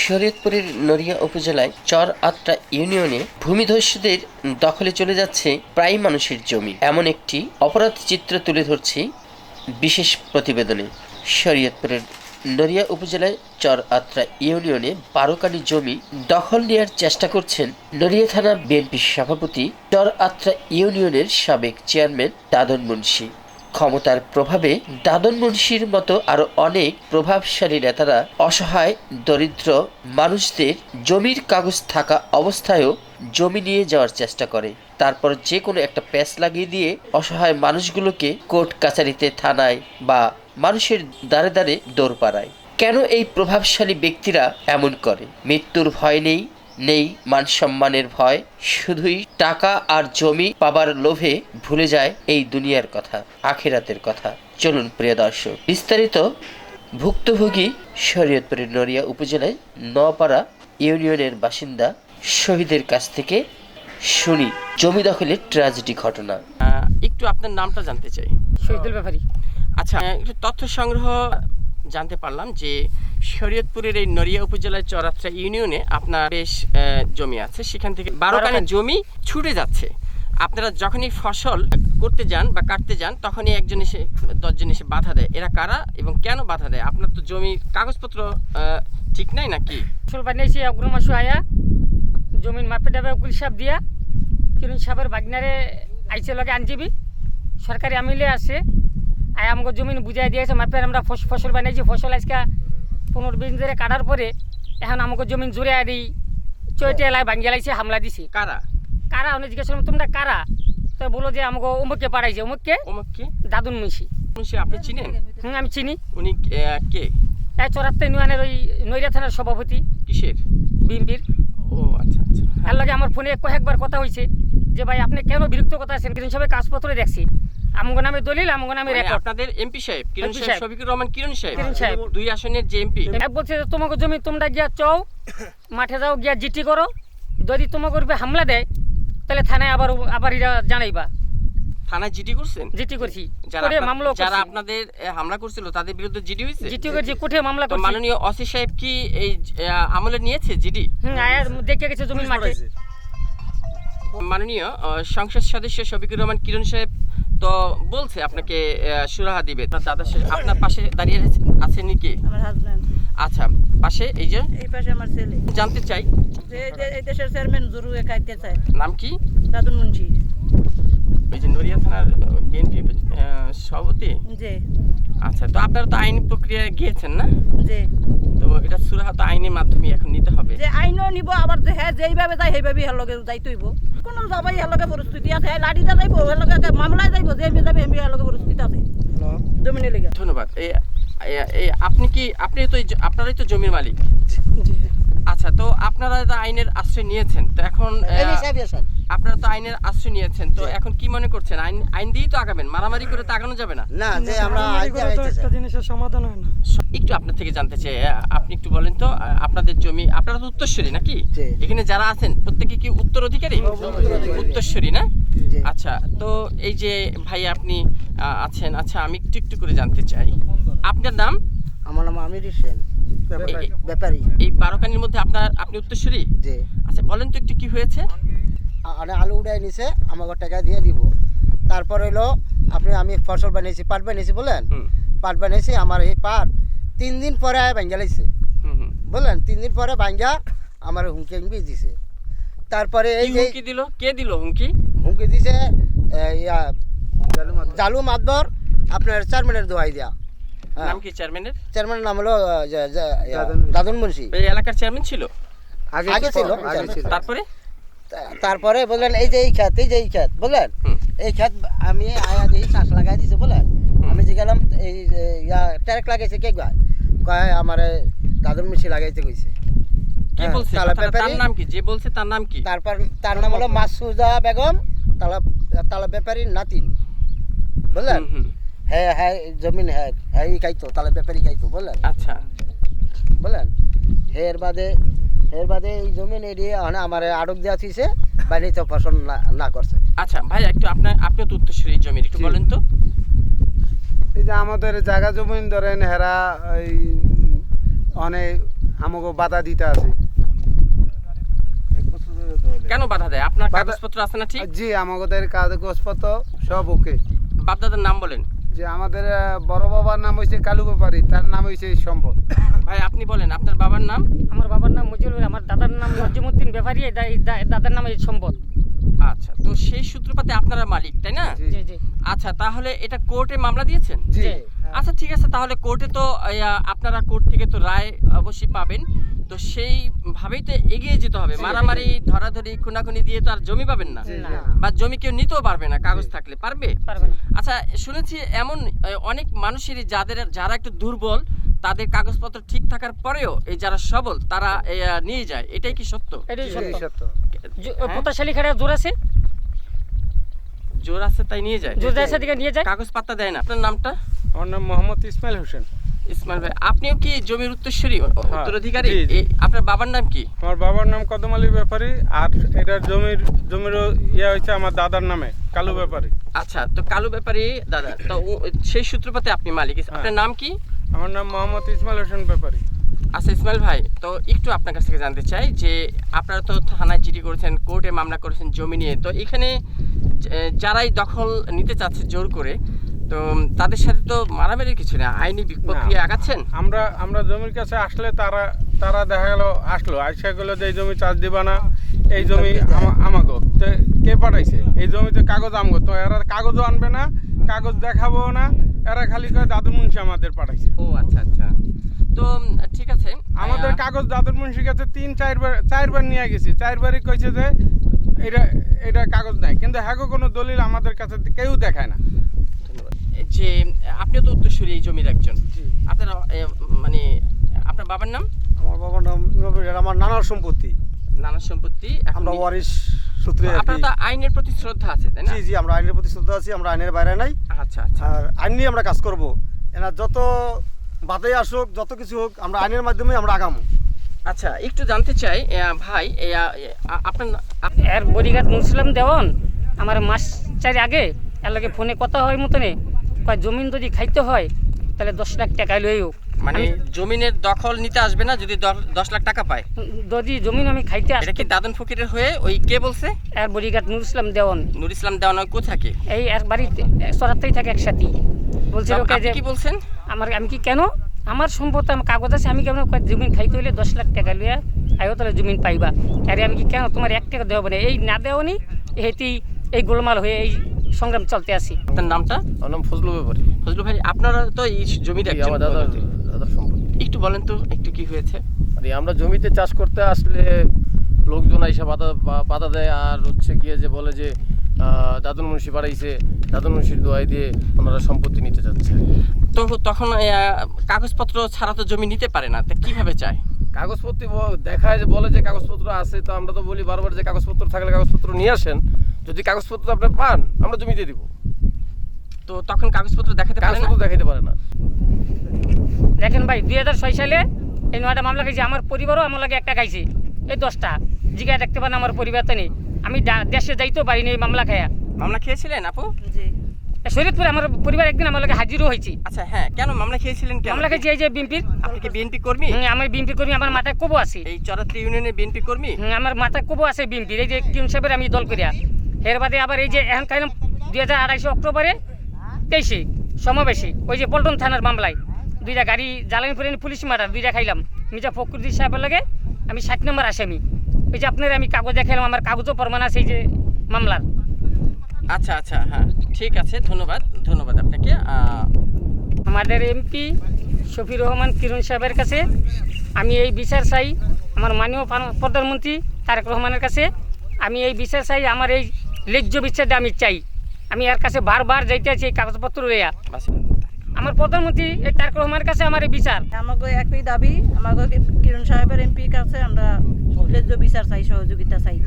শরীয়তপুরের নড়িয়া উপজেলায় চর আত্রা ইউনিয়নে ভূমিধসদের দখলে চলে যাচ্ছে প্রায় মানুষের জমি, এমন একটি অপরাধ চিত্র তুলে ধরছি বিশেষ প্রতিবেদনে। শরীয়তপুরের নড়িয়া উপজেলায় চর আত্রা ইউনিয়নে 12 কানি জমি দখল নেওয়ার চেষ্টা করছেন নড়িয়া থানা বিএনপি সভাপতি, চর আত্রা ইউনিয়নের সাবেক চেয়ারম্যান দাদন মুন্সি। ক্ষমতার প্রভাবে দাদন মুন্সির মতো আরো অনেক প্রভাবশালী নেতারা অসহায় দরিদ্র মানুষদের জমির কাগজ থাকা অবস্থায়ও জমি নিয়ে যাওয়ার চেষ্টা করে। তারপর যে কোনো একটা প্যাচ লাগিয়ে দিয়ে অসহায় মানুষগুলোকে কোর্ট কাছারিতে, থানায় বা মানুষের দ্বারে দ্বারে দৌড় পাড়ায়। কেন এই প্রভাবশালী ব্যক্তিরা এমন করে? মৃত্যুর ভয় নেই, নেই মান সম্মানের ভয়, শুধুই টাকা আর জমি পাবার লোভে ভুলে যায় এই দুনিয়ার কথা, আখিরাতের কথা। চলুন প্রিয় দর্শক, বিস্তারিত ভুক্তভোগী শরীয়তপুরের নড়িয়া উপজেলায় নপাড়া ইউনিয়নের বাসিন্দা শহীদের কাছ থেকে শুনি জমি দখলের ট্র্যাজেডি ঘটনা। একটু আপনার নামটা জানতে চাই। শহীদুল ব্যাপারী। আচ্ছা, একটু তথ্য সংগ্রহ জানতে পারলাম যে শরীয়তপুরের এই নড়িয়া উপজেলার চরাত্রা ইউনিয়নে আপনার বেশ জমি আছে, সেখান থেকে 12 কানি জমি ছুটে যাচ্ছে। আপনারা যখনই ফসল করতে যান বা কাটতে যান তখনই একজন এসে 10 জন এসে বাধা দেয়। এরা কারা এবং কেন বাধা দেয়? আপনার তো জমির কাগজপত্র ঠিক নাই নাকি? ফসল বানিয়েছি অগ্রম মাসু আয়া জমিন মাপে ডাবে উকিল সাহেব দিয়া কিরণ সাহেবের বাগনারে আইসে লগে আনজিবি সরকারি আমিলে আছে আয় আমাকে জমিন বুঝাই দিয়েছে মাপের আমরা ফসল বানিয়েছি। ফসল আজকে 15-20 দিনে কাটার পরে এখন আমাকে জমিন জুড়ে দিই চৈটে এলাকায় ভাঙ্গিয়ে লাগছে, হামলা দিছি। কারা কারা আমি জিজ্ঞাসা করলাম তোমরা কারা? তো বলো যে আমাকে অমুককে পাঠাইছে। অমুককে দাদুন মুন্সি। আপনি চিনেন? আমি চিনি। উনি কে? এই চরাত্রা ইউনিয়নের ওই নড়িয়া থানার সভাপতি। কিসের? বিএনপির। ও আচ্ছা আচ্ছা। এর লাগে আমার ফোনে কয়েকবার কথা হয়েছে যে ভাই আপনি কেন বিরক্ত কথা আছেন? কিরণ সাহেবের কাগজপত্র দেখছি, আমগো নামে দলিল, আমগো নামে রেকর্ড। আপনাদের এমপি সাহেব কিরণ সাহেব, শফিকুর রহমান কিরণ সাহেব 2 আসনের যে এমপি বলছে যে তোমাকে জমি তোমরা গিয়া চও মাঠে যাও গিয়া জিটি করো, যদি তোমাকে উপরে হামলা দেয় তাহলে থানায় আবার এরা জানাইবা। থানায় জিডি করছেন? জিটি করছি, মামলা যারা আপনাদের হামলা করছিল তাদের বিরুদ্ধে জিডি হয়েছে? জিটি করছি, কোর্টে মামলা করছি। মাননীয় ওসি সাহেব কি এই আমলে নিয়েছে জিডি? আয়া দেখে গেছে জমি মাঠে। মাননীয় সংসদ সদস্য শফিকুর রহমান কিরণ সাহেব তো বলছে আপনাকে সুরাহা দিবে। তার দাদা আপনার পাশে দাঁড়িয়ে আছে নাকি? আমার হাজবেন্ড। আচ্ছা, পাশে এই যে এই পাশে আমার ছেলে। জানতে চাই যে এই দেশের চেয়ারম্যান জরু খাইতে চায়। নাম কি? দাদুন মুন্সি। ওই যে নড়িয়া থানার বিএনপি সভাপতি। জি। আচ্ছা, তো আপনারা তো আইনি প্রক্রিয়ায় গিয়েছেন না? জি। তো এটা সুরাহা তো আইনের মাধ্যমে এখন নিতে হবে। যে আইনও নিব, আবার যে হ্যাঁ যেইভাবে যায় সেইভাবেই হের লগে যাইতেইব। কোনো যাবাই হের লগে পরিস্থিতি আছে, লাড়িটা যাইব হের লগে মামলায় যাইব, যে এমনি যাবে এমনি হের লগে পরিস্থিতি আছে জমিনের লেগে। ধন্যবাদ। আপনি তো আপনারাই তো জমির মালিক। আচ্ছা, তো আপনারা তো আইনের আশ্রয় নিয়েছেন, তো এখন আপনারা তো আইনের আশ্রয় নিয়েছেন, তো এখন কি মনে করছেন? আইন দিয়েই তো আগাবেন, মারামারি করে তো আগানো যাবে না। না, যে আমরা একটা জিনিসের সমাধান হয় না। একটু আপনার থেকে জানতে চাই, আপনি একটু বলেন তো, আপনাদের জমি, আপনারা তো উত্তরসূরি নাকি? এখানে যারা আছেন প্রত্যেকে কি উত্তরাধিকারী? উত্তরসূরি না? আচ্ছা, তো এই যে ভাই আপনি আছেন, আচ্ছা আমি একটু করে জানতে চাই আপনার নাম? আমার নাম আমির হোসেন ব্যাপারী। এই 12 কানির মধ্যে আপনি উত্তরসূরি? জি। আচ্ছা, বলেন তো একটু কি হয়েছে? আলু উড়াই নিছে, আমাকে টাকা দিয়ে দিব। তারপর হইলো আমি ফসল বানিয়েছি, পাট বানিয়েছি, বলেন পাট বানিয়েছি, আমার এই পাট 3 দিন পরে ভাঙ্গা লাইছে, বললেন 3 দিন পরে ভাঙ্গা আমার হুমকি দিছে। তারপরে এই যে হুমকি দিল, কে দিল হুমকি? হুমকি দিছে জালু মাদবর, আপনার চেয়ারম্যানের দোয়াই দেয়া। নাম কি চেয়ারম্যানের? চেয়ারম্যানের নাম হলো দাদুন মুন্সি। এই এলাকার চেয়ারম্যান ছিল? আগে ছিল। তারপরে বললেন এই যে এই ক্ষেত বললেন, এই ক্ষেত আমি আয়া দিয়ে চাষ লাগাই দিছে, বলেন আমি যে গেলাম এই ট্যারেক লাগাইছে কে কয় আমার দাদুন মুন্সি লাগাইতে কইছে। কি বলছে? তার নাম কি? যে বলছে তার নাম কি? তারপর তার নাম হলো মাসুদা বেগম, তালা ব্যাপারীর নাতিন, বললেন হ্যাঁ হ্যাঁ জমিন হ্যাঁ হ্যাঁ খাইতো, তাহলে ব্যাপারী খাইতো, বললেন। আচ্ছা, বললেন এর বাদে এই জমিন এরিয়ে আমার আড়ক দেওয়া থিছে, বাইরে তো ফসল না করছে। আচ্ছা ভাই, একটু আপনি তো উত্তরসূরি জমির, একটু বলেন তো। এই যে আমাদের জায়গা জমিন ধরেন হেরা এই অনেক আমাকে বাধা দিতে আছে। কেন বাধা দেয়? আপনার কাগজপত্র আছে না ঠিক? জি আমাদের কাগজপত্র সব ওকে। বাপদাদার নাম বলেন। যে আমাদের বড় বাবার নাম হয়েছে কালু ব্যাপারী, তার নাম হয়েছে সম্পদ। ভাই আপনি বলেন আপনার বাবার নাম? আমার বাবার নাম মজিবুর, আমার দাদার নাম নজিমুদ্দিন ব্যাপারী, দাদার নাম এই সম্পদ। আচ্ছা, তো সেই সূত্রপাতে আপনারা মালিক, তাই না? জি জি আচ্ছা, তাহলে এটা কোর্টে মামলা দিয়েছেন? জি আচ্ছা ঠিক আছে, তাহলে কোর্টে তো আপনারা কোর্ট থেকে তো রায় অবশ্যই পাবেন, তো সেইভাবেই তো এগিয়ে যেতে হবে। মারামারি ধরাধরি খুনাখুনি দিয়ে তো আর জমি পাবেন না, না। বা জমি কেউ নিতেও পারবে না। কাগজ থাকলে পারবে? পারবে না। আচ্ছা, শুনেছি এমন অনেক মানুষেরই যারা একটু দুর্বল, তাদের কাগজপত্র ঠিক থাকার পরেও এই যারা সবল তারা নিয়ে যায়, এটাই কি সত্য? এটাই সত্য। সত্য। হ্যাঁ? পোতাশালী খাড়া জোর আছে, জোর আছে তাই নিয়ে যায়, জোর আছে দিকে নিয়ে যায়। কাগজ পাত্তা দেয় না। আপনার নামটা? আমার নাম মোহাম্মদ ইসমাইল হোসেন। ইসমাইল ভাই, আপনিও কি জমির উত্তরসূরি, উত্তরাধিকারী? জি, জি। আপনার বাবার নাম কি? আমার বাবার নাম কদম আলী ব্যাপারী, আর এটা জমির ইয়ে হয়েছে আমার দাদার নামে কালু ব্যাপারী। আচ্ছা, তো কালু ব্যাপারী দাদা, তো সেই সূত্রপাতে আপনি মালিক। আপনার নাম কি? আমার নাম মোহাম্মদ ইসমাইল হোসেন ব্যাপারী। আচ্ছা ইসমাইল ভাই, তো একটু আপনার কাছ থেকে জানতে চাই যে আপনারা তো থানায় জিডি করেছেন, কোর্টে মামলা করেছেন জমি নিয়ে, তো এখানে যারাই দখল নিতে চাচ্ছে জোর করে, তো তাদের সাথে তো মারামারির কিছু না, আইনি প্রক্রিয়া আগাচ্ছেন? আমরা জমির কাছে আসলে তারা দেখা গেল আইসা গেলো যে এই জমি চাষ দিবা না, এই জমি আমাগো। তো কে পাঠাইছে? এই জমিতে কাগজ আমগো, তো এরা কাগজও আনবে না, কাগজ দেখাবো না, এরা খালি করে দাদুর মুন্সি আমাদের পাঠাইছে। ও আচ্ছা আচ্ছা, তো ঠিক আছে। আমাদের কাগজ দাদুর মুন্সির কাছে 3-4বার নিয়ে গেছি, 4বারই কইছে যে এটা কাগজ নাই, কিন্তু হ্যাঁ কোনো দলিল আমাদের কাছে কেউ দেখায় না। যে আপনিও তো উত্তরসূরি এই জমির একজন, আপনার মানে আপনার বাবার নাম? আমার বাবার নাম আমার নানার সম্পত্তি, নানা সম্পত্তি, আমরা ওয়ারিশ সূত্রে আপনার তো আইনের প্রতি শ্রদ্ধা আছে, তাই না? জি জি, আমরা আইনের প্রতি শ্রদ্ধা আছি, আমরা আইনের বাইরে নাই। আচ্ছা আচ্ছা, আর আইন নিয়ে আমরা কাজ করব, এনার যত বাধাই আসুক, যত কিছু হোক, আমরা আইনের মাধ্যমে আমরা আগামো। আচ্ছা একটু জানতে চাই ভাই, আপনার এর বডিগার্ড মুসলিম দেওয়ান আমার মাস 4 আগে এর লগে ফোনে কথা হয় মতনে কয় জমিন যদি খাইতে হয় তাহলে 10 লাখ টাকা লইও, মানে জমিনের দখল নিতে আসবে না যদি 10 লাখ টাকা পায়। যদি জমিন আমি খাইতে এটা কি দাদন ফকিরের হয়ে ওই কে বলছে? এর বডিগার্ড নুর ইসলাম দেওয়ান। নুর ইসলাম দেওয়ান কোথায় থাকে? এই এক বাড়িতে সরাতেই থাকে একসাথে। বলছিল আপনি কি বলছেন? আমি কি কেন আমার সম্পদ আমার কাগজ আছে, আমি কেমন জমিন খাইতে হইলে 10 লাখ টাকা লইয়া আয়ো তাহলে জমিন পাইবা। আরে আমি কি কেন তোমার 1 টাকা দেওয়া না, এই না দেওয়ানি এটি এই গোলমাল হয়ে এই সংগ্রাম চলতে আসি। আপনার নামটা? আমার নাম ফজলু ব্যাপারী। ফজলু ভাই, আপনারা তো এই জমির একজন, আমার দাদার সম্পত্তি। একটু বলেন তো একটু কি হয়েছে? আরে আমরা জমিতে চাষ করতে আসলে লোকজন এসে বাধা দেয়, আর হচ্ছে গিয়ে যে বলে যে দাদন মুন্সি বাড়াইছে, দাদন মুন্সির দোয়াই দিয়ে ওনারা সম্পত্তি নিতে চাচ্ছে। তো তখন কাগজপত্র ছাড়া তো জমি নিতে পারে না, তা কিভাবে চায়? কাগজপত্র দেখায় যে বলে যে কাগজপত্র আছে, তো আমরা তো বলি বারবার যে কাগজপত্র থাকলে কাগজপত্র নিয়ে আসেন, যদি কাগজপত্র আপনি পান আমরা জমিতে দিব। তো তখন কাগজপত্র দেখাতে পারে না? কাগজপত্র দেখাইতে পারে না। দেখেন ভাই 2006 সালে এই 9টা মামলা খাইছে, আমার পরিবারও আমার লাগে একটা খাইছে, এই 10টা জিগায় দেখতে পান আমার পরিবার তো নেই, আমি দেশে যাইতেও পারিনি এই মামলা খাইয়া। মামলা খেয়েছিলেন আপু? জি, শরীয়তপুরে আমার পরিবার একদিন আমার লাগে হাজিরও হয়েছি। আচ্ছা হ্যাঁ, কেন মামলা খেয়েছিলেন? কেন মামলা খাইছি এই যে বিএনপির। আপনি কি বিএনপি কর্মী? আমি বিএনপি কর্মী, আমার মাথায় কোবো আছে। এই চরাত্রি ইউনিয়নের বিএনপি কর্মী? আমার মাথায় কোবো আছে বিএনপির, এই যে কিউন সাহেবের আমি দল করিয়া। এর বাদে আবার এই যে এখন খাইলাম 2028 অক্টোবরে 23 সমাবেশে ওই যে পল্টন থানার মামলায় 2টা গাড়ি জ্বালানি করে পুলিশ মার্ডার 2টা খাইলাম। মির্জা ফখরুদ্দিন সাহেবের লাগে আমি 60 নম্বর আসামি। ওই যে আপনার আমি কাগজ দেখাইলাম, আমার কাগজও প্রমাণ আছে এই যে মামলার। আচ্ছা আচ্ছা, হ্যাঁ ঠিক আছে, ধন্যবাদ আপনাকে। আমাদের এমপি শফির রহমান কিরণ সাহেবের কাছে আমি এই বিচার চাই, আমার মাননীয় প্রধানমন্ত্রী তারেক রহমানের কাছে আমি এই বিচার চাই, আমার এই ন্যায্য বিচারটা আমি চাই। আমি এর কাছে বারবার যাইতে আছি এই কাগজপত্র লইয়া। আমার প্রধানমন্ত্রী এই তারেক রহমানের কাছে আমার এই বিচার। আমাকে একই দাবি, আমাকে কিরণ সাহেবের এমপির কাছে আমরা ন্যায্য বিচার চাই, সহযোগিতা চাই।